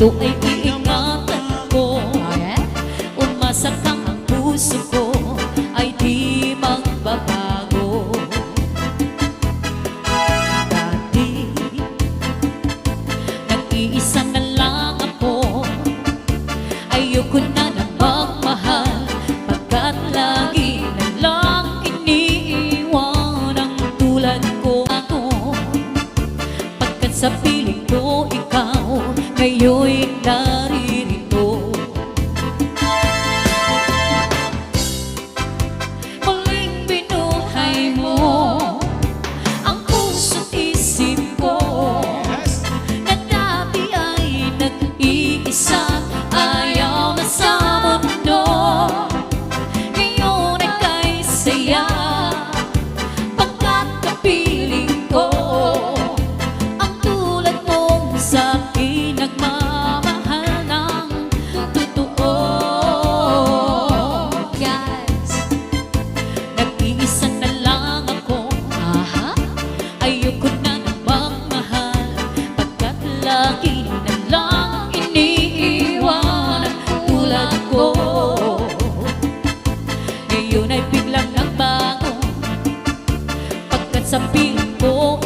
ito ay iingatan ko. Umasa kang ang puso ko ay di magbabago. Dati, nag-iisa na lang ako. Ayoko na na magmahal, pagkat lagi na lang iniiwan ang tulad ko. Pagkat sa piling ko ikaw ngayon'y naririto. Muling binuhay mo ang puso't isip ko, na dati ay nag-iisa, ayaw na sa mundo. Ngayon ay kay saya, pagkat kapiling ko ang tulad mong sa'kin nagmamahal ng totoo. Guys, nag-iisa na lang ako. Ayoko na nang magmahal, pagkat lagi na lang iniiwan ang tulad ko. Ngayon ay biglang nagbago, pagkat sa piling ko